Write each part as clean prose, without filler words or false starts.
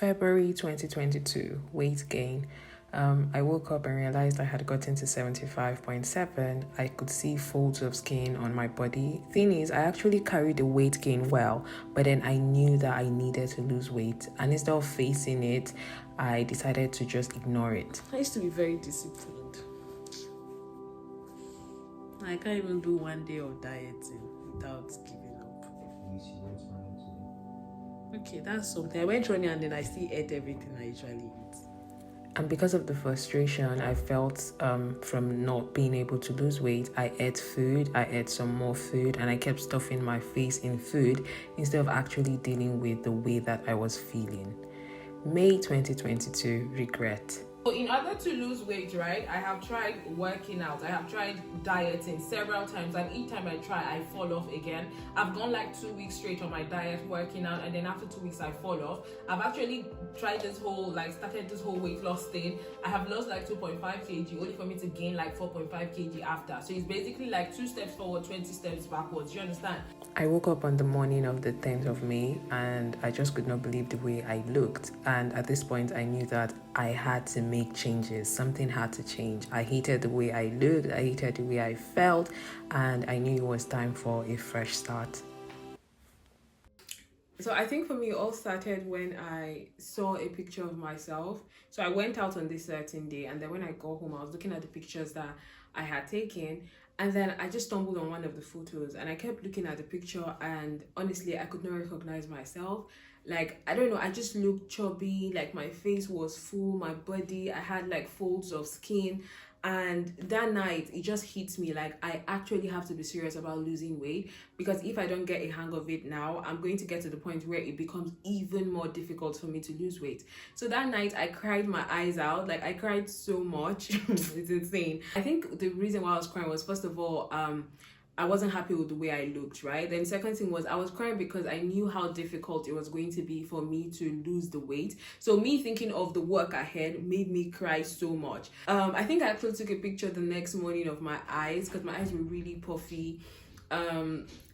February 2022, weight gain. I woke up and realized I had gotten to 75.7. I could see folds of skin on my body. Thing is, I actually carried the weight gain well, but then I knew that I needed to lose weight. And instead of facing it, I decided to just ignore it. I used to be very disciplined. I can't even do one day of dieting without giving up. Okay, that's something. I went running and then I still ate everything I usually eat. And because of the frustration I felt from not being able to lose weight, I ate food, I ate some more food, and I kept stuffing my face in food instead of actually dealing with the way that I was feeling. May 2022, regret. So in order to lose weight, right, I have tried working out, I have tried dieting several times, and each time I try, I fall off again. I've gone like 2 weeks straight on my diet working out, and then after 2 weeks I fall off. I've actually tried started this whole weight loss thing. I have lost like 2.5 kg only for me to gain like 4.5 kg after. So it's basically like 2 steps forward, 20 steps backwards. You understand? I woke up on the morning of the 10th of May and I just could not believe the way I looked. And at this point, I knew that I had to make changes. Something had to change. I hated the way I looked. I hated the way I felt. And I knew it was time for a fresh start. So I think for me, it all started when I saw a picture of myself. So I went out on this certain day, and then when I got home, I was looking at the pictures that I had taken, and then I just stumbled on one of the photos, and I kept looking at the picture, and honestly, I could not recognize myself. Like, I don't know, I just looked chubby, like my face was full, my body, I had like folds of skin. And that night, it just hits me like I actually have to be serious about losing weight, because if I don't get a hang of it now, I'm going to get to the point where it becomes even more difficult for me to lose weight. So that night, I cried my eyes out. Like, I cried so much. It's insane. I think the reason why I was crying was, first of all, I wasn't happy with the way I looked, right? Then second thing was I was crying because I knew how difficult it was going to be for me to lose the weight. So me thinking of the work ahead made me cry so much. I think I actually took a picture the next morning of my eyes because my eyes were really puffy.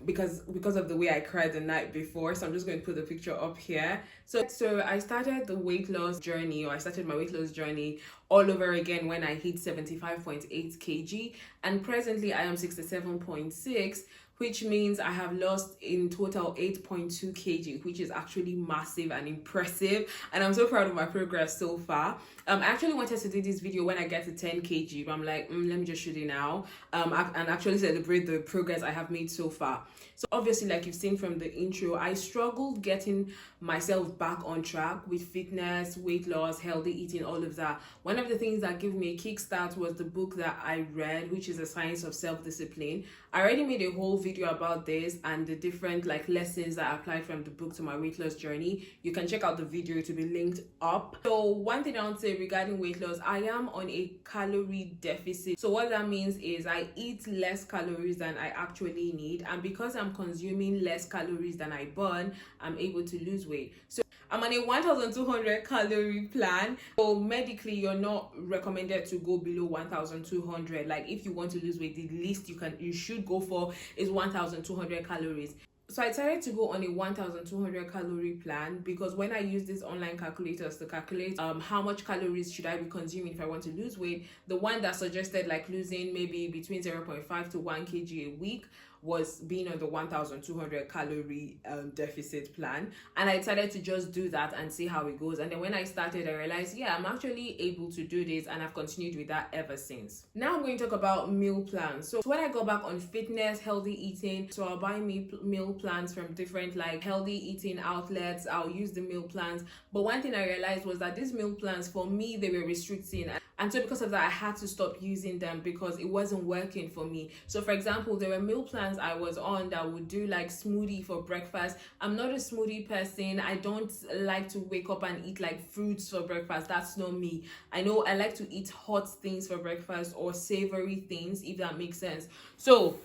Because of the way I cried the night before. So I'm just going to put the picture up here. So I started the weight loss journey, or I started my weight loss journey all over again when I hit 75.8 kg, and presently I am 67.6, which means I have lost in total 8.2 kg, which is actually massive and impressive, and I'm so proud of my progress so far. I actually wanted to do this video when I get to 10 kg, but I'm like, let me just shoot it now and actually celebrate the progress I have made so far. So obviously, like you've seen from the intro, I struggled getting myself back on track with fitness, weight loss, healthy eating, all of that. One of the things that gave me a kickstart was the book that I read, which is The Science of Self-Discipline. I already made a whole video about this and the different lessons that I applied from the book to my weight loss journey. You can check out the video to be linked up. So one thing I would say regarding weight loss, I am on a calorie deficit. So what that means is I eat less calories than I actually need, and because I'm consuming less calories than I burn, I'm able to lose weight. So I'm on a 1,200 calorie plan. So medically, you're not recommended to go below 1,200. Like, if you want to lose weight, the least you should go for is 1,200 calories. So I decided to go on a 1,200 calorie plan because when I use these online calculators to calculate how much calories should I be consuming if I want to lose weight, the one that suggested losing maybe between 0.5 to 1 kg a week was being on the 1,200 calorie deficit plan, and I decided to just do that and see how it goes. And then when I started, I realized, yeah, I'm actually able to do this, and I've continued with that ever since. Now I'm going to talk about meal plans. So when I go back on fitness, healthy eating, so I'll buy meal plans from different healthy eating outlets. I'll use the meal plans, but one thing I realized was that these meal plans, for me, they were restricting, and so because of that, I had to stop using them because it wasn't working for me. So for example, there were meal plans I was on that would do smoothie for breakfast. I'm not a smoothie person. I don't like to wake up and eat fruits for breakfast. That's not me. I know I like to eat hot things for breakfast or savory things, if that makes sense. So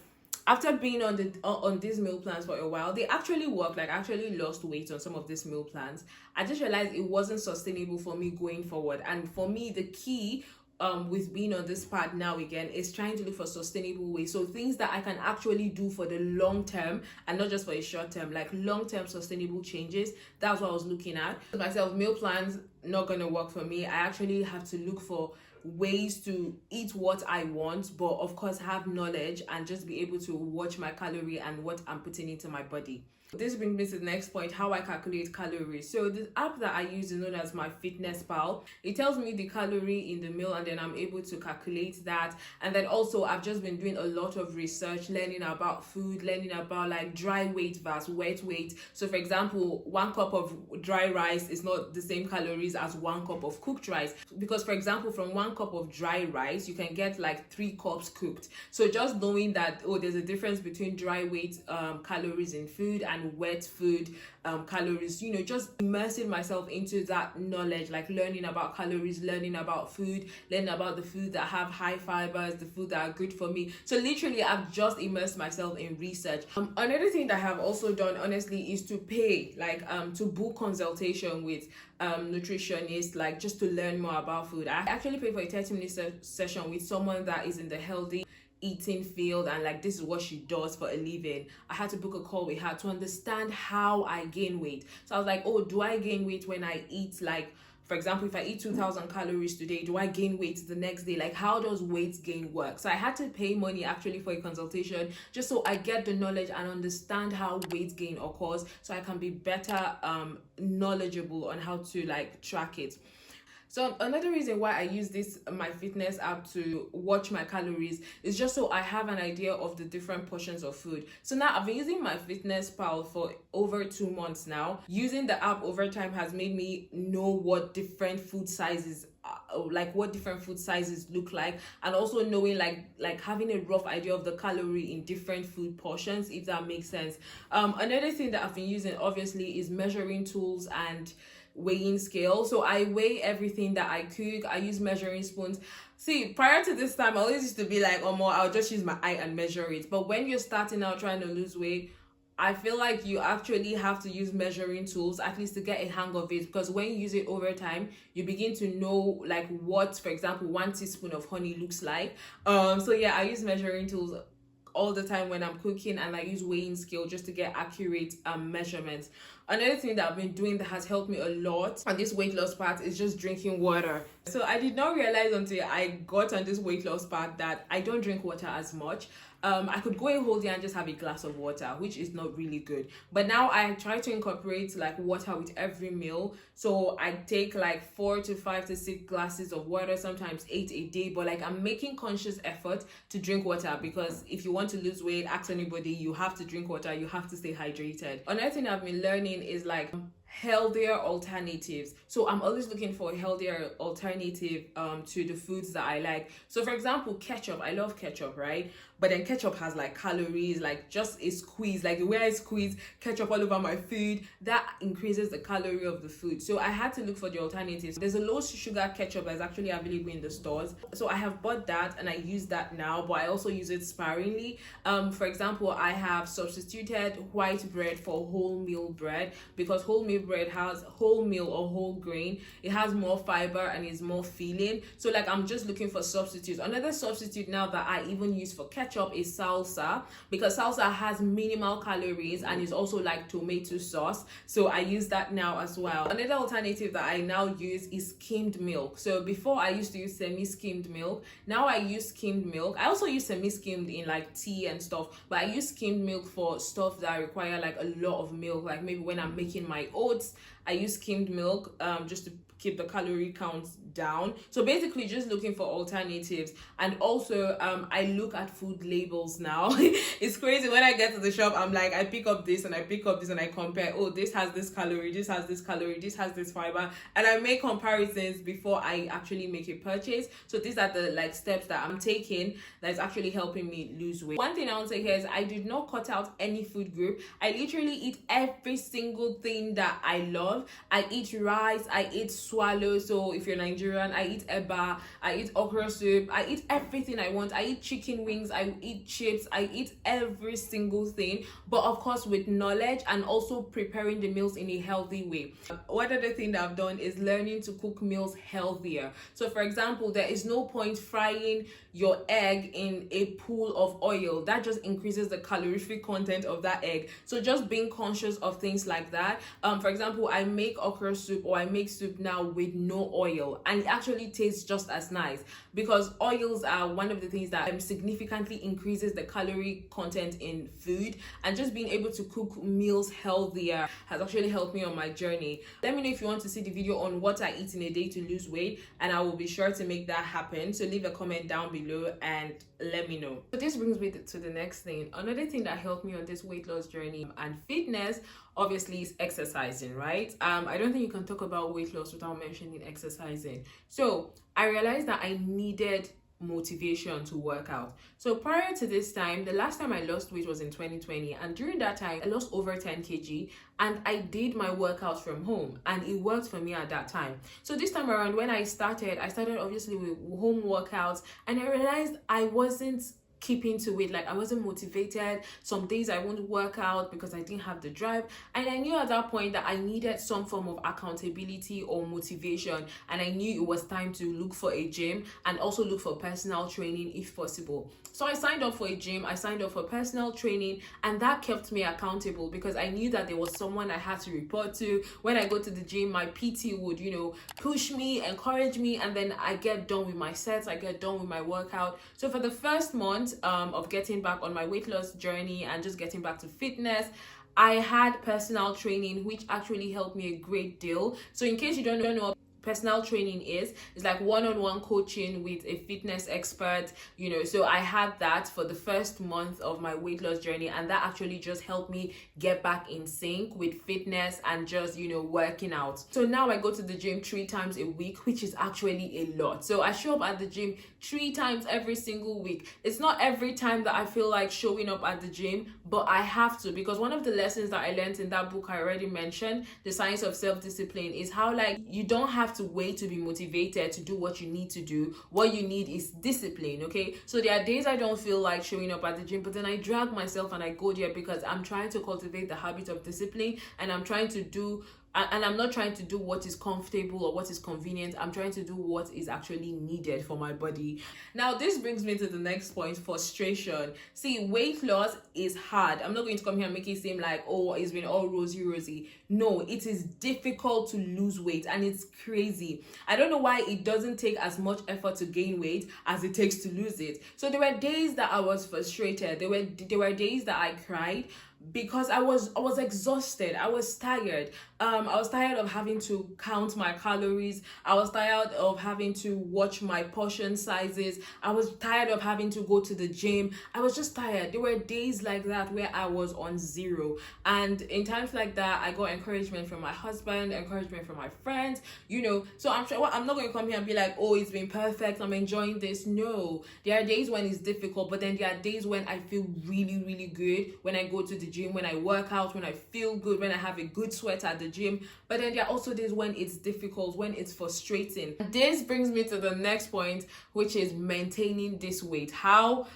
after being on these meal plans for a while, they actually work. I actually lost weight on some of these meal plans. I just realized it wasn't sustainable for me going forward. And for me, the key with being on this part now again is trying to look for sustainable ways. So things that I can actually do for the long term and not just for a short term, like long term sustainable changes. That's what I was looking at. Myself, meal plans not gonna work for me. I actually have to look for ways to eat what I want, but of course have knowledge and just be able to watch my calorie and what I'm putting into my body. This brings me to the next point, how I calculate calories. So the app that I use is known as MyFitnessPal. It tells me the calorie in the meal and then I'm able to calculate that. And then also I've just been doing a lot of research, learning about food, learning about like dry weight versus wet weight. So for example, 1 cup of dry rice is not the same calories as 1 cup of cooked rice. Because for example, from 1 cup of dry rice, you can get like 3 cups cooked. So just knowing that, oh, there's a difference between dry weight calories in food and wet food calories, you know, just immersing myself into that knowledge, like learning about calories, learning about food, learning about the food that have high fibers, the food that are good for me. So literally I've just immersed myself in research. Another thing that I have also done honestly is to pay, like to book consultation with nutritionist, like just to learn more about food. I actually paid for a 30-minute session with someone that is in the healthy eating field and like this is what she does for a living. I had to book a call with her to understand how I gain weight. So I was like, oh, do I gain weight when I eat, like for example, if I eat 2,000 calories today, do I gain weight the next day? Like, how does weight gain work? So I had to pay money actually for a consultation just so I get the knowledge and understand how weight gain occurs, so I can be better knowledgeable on how to like track it. So another reason why I use this My Fitness app to watch my calories is just so I have an idea of the different portions of food. So now I've been using My Fitness Pal for over 2 months now. Using the app over time has made me know what different food sizes look like, and also knowing like having a rough idea of the calorie in different food portions, if that makes sense. Another thing that I've been using obviously is measuring tools and weighing scale. So I weigh everything that I cook. I use measuring spoons. See, prior to this time I always used to be like, oh, more I'll just use my eye and measure it. But when you're starting out trying to lose weight, I feel like you actually have to use measuring tools at least to get a hang of it, because when you use it over time, you begin to know like what, for example, 1 teaspoon of honey looks like. So yeah, I use measuring tools all the time when I'm cooking, and I use weighing scale just to get accurate measurements. Another thing that I've been doing that has helped me a lot on this weight loss part is just drinking water. So I did not realize until I got on this weight loss part that I don't drink water as much. I could go a whole day and just have a glass of water, which is not really good. But now I try to incorporate like water with every meal. So I take like 4 to 5 to 6 glasses of water, sometimes 8 a day. But like I'm making conscious effort to drink water, because if you want to lose weight, ask anybody, you have to drink water, you have to stay hydrated. Another thing I've been learning is like healthier alternatives. So I'm always looking for a healthier alternative to the foods that I like. So for example, ketchup. I love ketchup, right? But then ketchup has like calories, like just a squeeze, like the way I squeeze ketchup all over my food, that increases the calorie of the food. So I had to look for the alternatives. There's a low sugar ketchup that's actually available in the stores. So I have bought that and I use that now, but I also use it sparingly. For example, I have substituted white bread for wholemeal bread, because wholemeal bread has wholemeal or whole grain. It has more fiber and is more filling. So like I'm just looking for substitutes. Another substitute now that I even use for ketchup is salsa, because salsa has minimal calories and is also like tomato sauce. So I use that now as well. Another alternative that I now use is skimmed milk. So before I used to use semi-skimmed milk. Now I use skimmed milk. I also use semi-skimmed in like tea and stuff, but I use skimmed milk for stuff that require like a lot of milk, like maybe when I'm making my oats. I use skimmed milk just to keep the calorie count down. So basically just looking for alternatives. And also I look at food labels now. It's crazy, when I get to the shop, I'm like, I pick up this and I pick up this and I compare, oh, this has this calorie, this has this calorie, this has this fiber, and I make comparisons before I actually make a purchase. So these are the like steps that I'm taking that is actually helping me lose weight. One thing I want to say here is I did not cut out any food group. I literally eat every single thing that I love. love. I eat rice, I eat swallow. So if you're Nigerian, I eat eba, I eat okra soup, I eat everything I want. I eat chicken wings, I eat chips, I eat every single thing, but of course with knowledge and also preparing the meals in a healthy way. One other thing that I've done is learning to cook meals healthier. So for example, there is no point frying your egg in a pool of oil. That just increases the calorific content of that egg. So just being conscious of things like that. For example, I make okra soup, or I make soup now with no oil, and it actually tastes just as nice, because oils are one of the things that significantly increases the calorie content in food. And just being able to cook meals healthier has actually helped me on my journey. Let me know if you want to see the video on what I eat in a day to lose weight, and I will be sure to make that happen. So leave a comment down below and let me know. So this brings me to the next thing. Another thing that helped me on this weight loss journey and fitness obviously is exercising, right? I don't think you can talk about weight loss without mentioning exercising. So I realized that I needed motivation to work out. So prior to this time, the last time I lost weight was in 2020, and during that time I lost over 10 kg, and I did my workouts from home, and it worked for me at that time. So this time around, when I started obviously with home workouts, and I realized I wasn't keeping to it. Like, I wasn't motivated. Some days I won't work out because I didn't have the drive, and I knew at that point that I needed some form of accountability or motivation, and I knew it was time to look for a gym and also look for personal training if possible. So I signed up for a gym, I signed up for personal training, and that kept me accountable because I knew that there was someone I had to report to. When I go to the gym, my PT would, push me, encourage me, and then I get done with my sets, I get done with my workout. So for the first month of getting back on my weight loss journey and just getting back to fitness, I had personal training, which actually helped me a great deal. So in case you don't know, personal training is like one-on-one coaching with a fitness expert, so I had that for the first month of my weight loss journey, and that actually just helped me get back in sync with fitness and just working out. So now I go to the gym 3 times a week, which is actually a lot. So I show up at the gym 3 times every single week. It's not every time that I feel like showing up at the gym, but I have to, because one of the lessons that I learned in that book I already mentioned, The Science of Self-Discipline, is how you don't have to wait to be motivated to do what you need to do. What you need is discipline. Okay, so there are days I don't feel like showing up at the gym, but then I drag myself and I go there because I'm trying to cultivate the habit of discipline, and I'm not trying to do what is comfortable or what is convenient. I'm trying to do what is actually needed for my body. Now, this brings me to the next point: frustration. See, weight loss is hard. I'm not going to come here and make it seem like, oh, it's been all rosy. No, it is difficult to lose weight, and it's crazy. I don't know why it doesn't take as much effort to gain weight as it takes to lose it. So there were days that I was frustrated. There were days that I cried because I was exhausted. I was tired. I was tired of having to count my calories. I was tired of having to watch my portion sizes. I was tired of having to go to the gym. I was just tired. There were days like that where I was on zero. And in times like that, I got encouragement from my husband, encouragement from my friends, So I'm sure I'm not going to come here and be like, oh, it's been perfect, I'm enjoying this. No, there are days when it's difficult, but then there are days when I feel really, really good when I go to the gym, when I work out, when I feel good, when I have a good sweat at the gym. But then there are also days when it's difficult, when it's frustrating. This brings me to the next point, which is maintaining this weight. How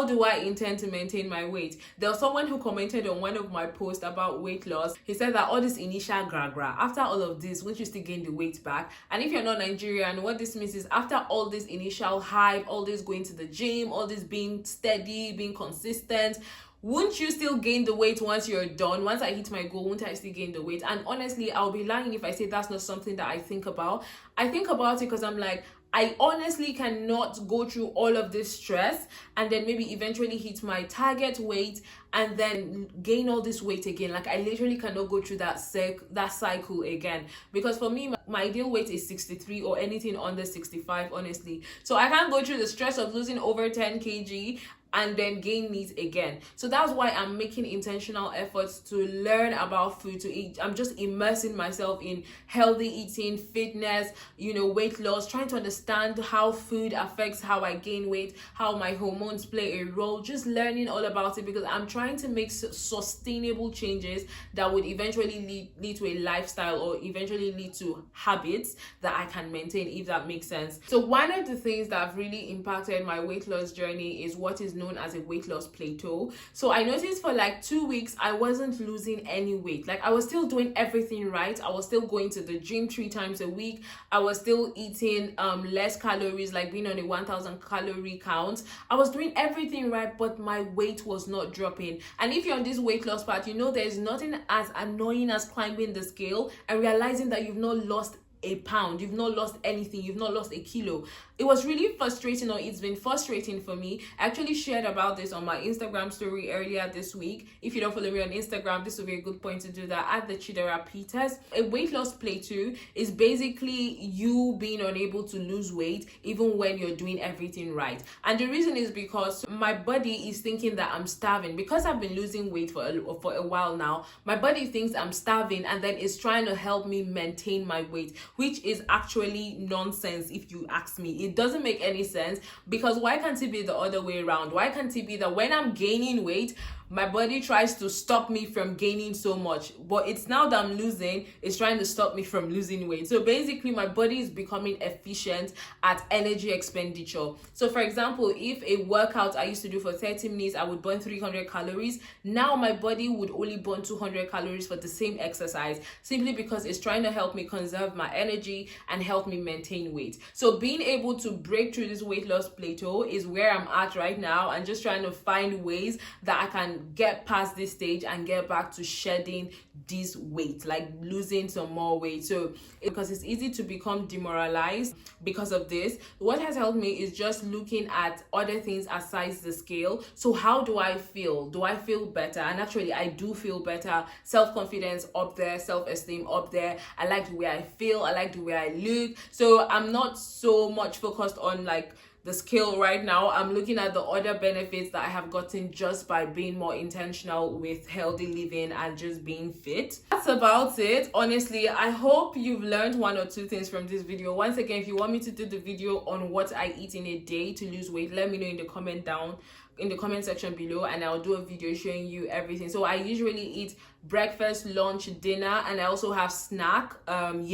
do I intend to maintain my weight? There was someone who commented on one of my posts about weight loss. He said that all this initial gra, after all of this, won't you still gain the weight back? And if you're not Nigerian, what this means is, after all this initial hype, all this going to the gym, all this being steady, being consistent, won't you still gain the weight once you're done? Once I hit my goal, won't I still gain the weight? And honestly, I'll be lying if I say that's not something that I think about. I think about it because I'm like, I honestly cannot go through all of this stress and then maybe eventually hit my target weight and then gain all this weight again. Like, I literally cannot go through that cycle again, because for me, my ideal weight is 63 or anything under 65, honestly. So I can't go through the stress of losing over 10 kg and then gain meat again. So that's why I'm making intentional efforts to learn about food, to eat. I'm just immersing myself in healthy eating, fitness, weight loss, trying to understand how food affects how I gain weight, how my hormones play a role, just learning all about it, because I'm trying to make sustainable changes that would eventually lead to a lifestyle, or eventually lead to habits that I can maintain, if that makes sense. So one of the things that have really impacted my weight loss journey is what is known as a weight loss plateau. So I noticed for like 2 weeks I wasn't losing any weight. Like I was still doing everything right. I was still going to the gym 3 times a week. I was still eating less calories, like being on a 1,000 calorie count. I was doing everything right, but my weight was not dropping. And if you're on this weight loss path, there's nothing as annoying as climbing the scale and realizing that you've not lost a pound, you've not lost anything, you've not lost a kilo. It was really frustrating, or it's been frustrating for me. I actually shared about this on my Instagram story earlier this week. If you don't follow me on Instagram, this will be a good point to do that, at the Chidera Peters. A weight loss plateau is basically you being unable to lose weight even when you're doing everything right. And the reason is because my body is thinking that I'm starving. Because I've been losing weight for a while now, my body thinks I'm starving, and then it's trying to help me maintain my weight, which is actually nonsense if you ask me. It doesn't make any sense, because why can't it be the other way around? Why can't it be that when I'm gaining weight, my body tries to stop me from gaining so much, but it's now that I'm losing, it's trying to stop me from losing weight? So basically my body is becoming efficient at energy expenditure. So for example, if a workout I used to do for 30 minutes, I would burn 300 calories. Now my body would only burn 200 calories for the same exercise, simply because it's trying to help me conserve my energy and help me maintain weight. So being able to break through this weight loss plateau is where I'm at right now, and just trying to find ways that I can get past this stage and get back to shedding this weight, like losing some more weight. So because it's easy to become demoralized because of this, what has helped me is just looking at other things aside the scale. So how do I feel? Do I feel better? And actually I do feel better. Self-confidence up there, self-esteem up there. I like the way I feel, I like the way I look. So I'm not so much focused on like the scale right now. I'm looking at the other benefits that I have gotten just by being more intentional with healthy living and just being fit. That's about it. Honestly, I hope you've learned 1 or 2 things from this video. Once again, if you want me to do the video on what I eat in a day to lose weight, let me know in the comment section below, and I'll do a video showing you everything. So I usually eat breakfast, lunch, dinner, and I also have snack, and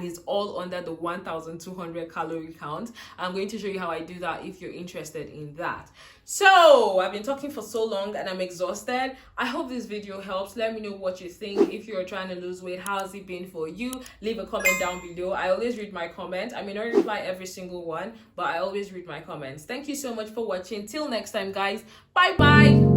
it's all under the 1,200 calorie count. I'm going to show you how I do that if you're interested in that. So I've been talking for so long and I'm exhausted. I hope this video helps. Let me know what you think. If you're trying to lose weight, how has it been for you? Leave a comment down below. I always read my comments. I may not reply every single one, but I always read my comments. Thank you so much for watching. Till next time, guys. Bye bye.